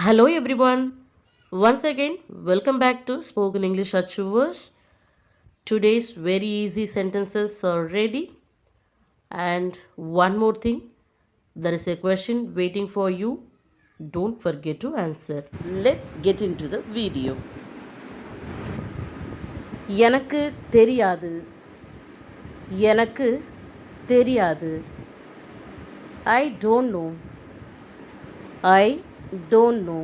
Hello everyone. Once again, welcome back to Spoken English Achievers. Today's very easy sentences are ready. And one more thing, there is a question waiting for you. Don't forget to answer. Let's get into the video. எனக்கு தெரியாது. எனக்கு தெரியாது. I don't know. I don't know.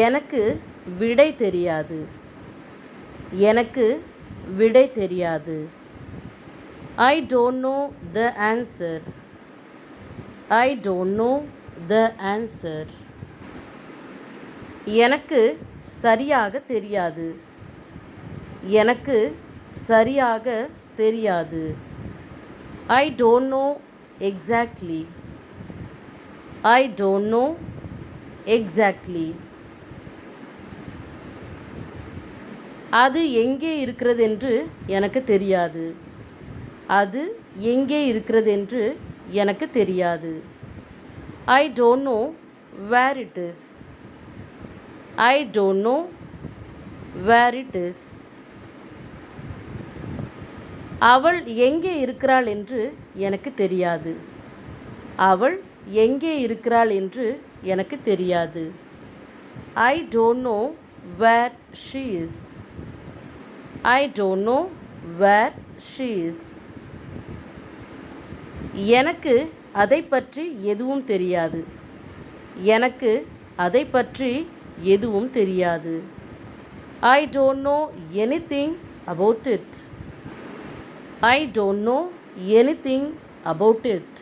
எனக்கு விடை தெரியாது. எனக்கு விடை தெரியாது. I don't know the answer. I don't know the answer. எனக்கு சரியாக தெரியாது. எனக்கு சரியாக தெரியாது. I don't know exactly. I don't know exactly. அது எங்கே இருக்கிறது என்று எனக்கு தெரியாது. அது எங்கே இருக்கிறது என்று எனக்கு தெரியாது. I don't know where it is. I don't know where it is. அவள் எங்கே இருக்கிறாள் என்று எனக்கு தெரியாது. அவள் எங்கே இருக்கிறாள் என்று எனக்கு தெரியாது. I don't know where she is. I don't know where she is. எனக்கு அதை பற்றி எதுவும் தெரியாது. எனக்கு அதை பற்றி எதுவும் தெரியாது. I don't know anything about it. I don't know anything about it.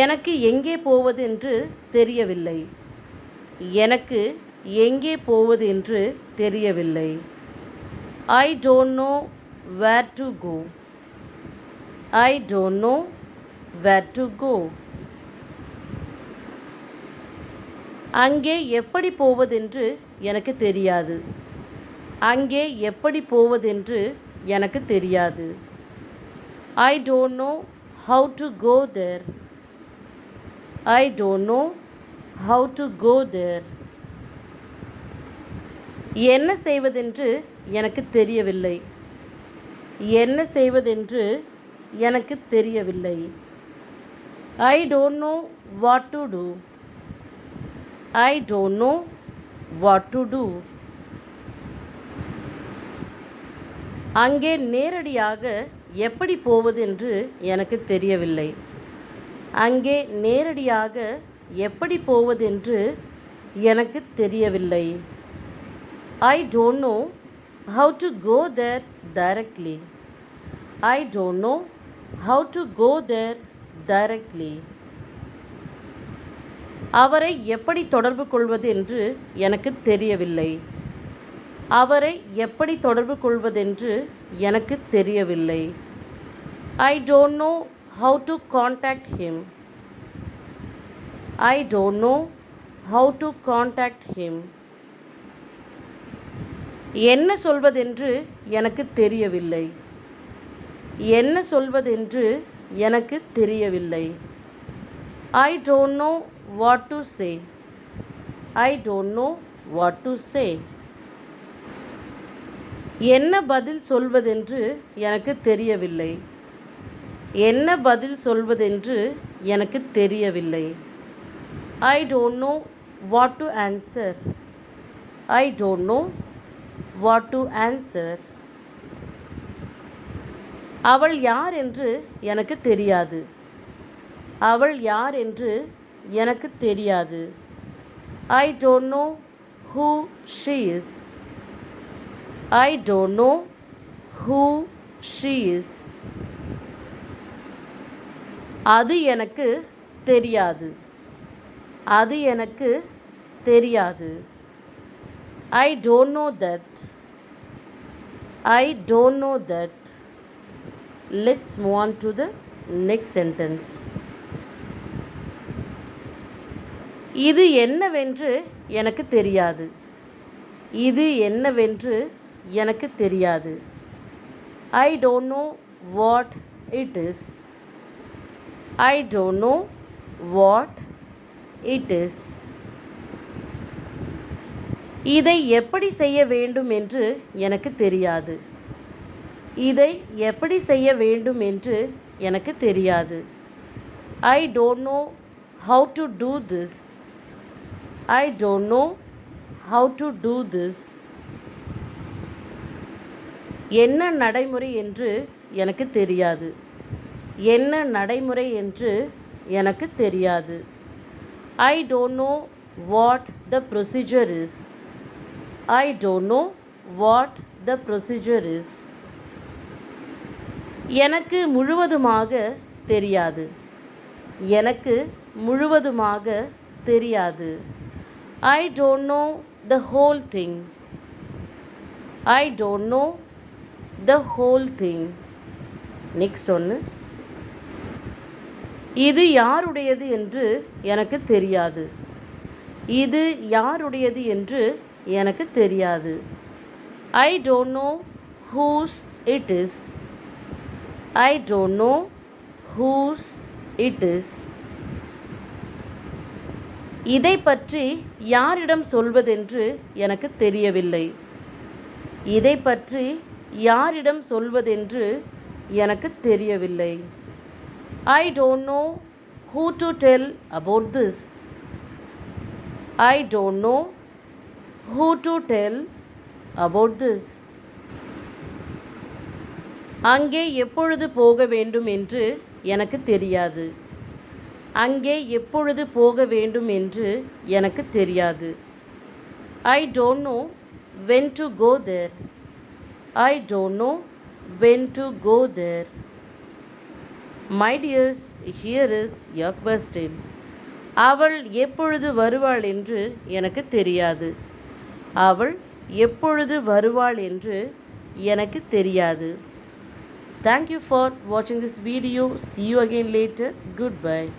எனக்கு எங்கே போவது என்று தெரியவில்லை. எனக்கு எங்கே போவது என்று தெரியவில்லை. I don't know where to go. I don't know where to go. அங்கே எப்படி போவதென்று எனக்கு தெரியாது. அங்கே எப்படி போவதென்று எனக்கு தெரியாது. I don't know how to go there. I don't know how to go there. என்ன செய்வதென்று எனக்கு தெரியவில்லை. என்ன செய்வதென்று எனக்கு தெரியவில்லை. I don't know what to do. I don't know what to do. அங்கே நேரடியாக எப்படி போவது என்று எனக்கு தெரியவில்லை. அங்கே நேரடியாக எப்படி போவதென்று எனக்கு தெரியவில்லை. I don't know how to go there directly. I don't know how to go there directly. அவரை எப்படி தொடர்பு கொள்வது என்று எனக்கு தெரியவில்லை. அவரை எப்படி தொடர்பு கொள்வதென்று எனக்கு தெரியவில்லை. I don't know how to contact him. I don't know how to contact him. என்ன சொல்வதென்று எனக்கு தெரியவில்லை. என்ன சொல்வதென்று எனக்கு தெரியவில்லை. I don't know what to say. I don't know what to say. என்ன பதில் சொல்வதென்று எனக்கு தெரியவில்லை. என்ன பதில் சொல்வதென்று எனக்கு தெரியவில்லை. I don't know what to answer. I don't know what to answer. அவள் யார் என்று எனக்கு தெரியாது. அவள் யார் என்று எனக்கு தெரியாது. I don't know who she is. I don't know who she is. அது எனக்கு தெரியாது. அது எனக்கு தெரியாது. I don't know that. I don't know that. Let's move on to the next sentence. இது என்னவென்று எனக்கு தெரியாது. இது என்னவென்று எனக்கு தெரியாது. I don't know what it is. I don't know what it is. இதை எப்படி செய்ய வேண்டும் என்று எனக்கு தெரியாது. இதை எப்படி செய்ய வேண்டும் என்று எனக்கு தெரியாது. I don't know how to do this. I don't know how to do this. என்ன நடைமுறை என்று எனக்கு தெரியாது. என்ன நடைமுறை என்று எனக்கு தெரியாது. I don't know what the procedure is. I don't know what the procedure is. எனக்கு முழுவதுமாக தெரியாது. எனக்கு முழுவதுமாக தெரியாது. I don't know the whole thing. I don't know the whole thing. Next one is இது யாருடையது என்று எனக்கு தெரியாது. இது யாருடையது என்று எனக்கு தெரியாது. I don't know whose it is. I don't know whose it is. இதை பற்றி யாரிடம் சொல்வதென்று எனக்கு தெரியவில்லை. இதை பற்றி யாரிடம் சொல்வதென்று எனக்கு தெரியவில்லை. I don't know who to tell about this. I don't know who to tell about this. அங்கே எப்பொழுது போக வேண்டும் என்று எனக்கு தெரியாது. அங்கே எப்பொழுது போக வேண்டும் என்று எனக்கு தெரியாது. I don't know when to go there. I don't know when to go there. My dears, here is your question. அவள் எப்பொழுது வருவாள் என்று எனக்கு தெரியாது. அவள் எப்பொழுது வருவாள் என்று எனக்கு தெரியாது. Thank you for watching this video. See you again later. Goodbye.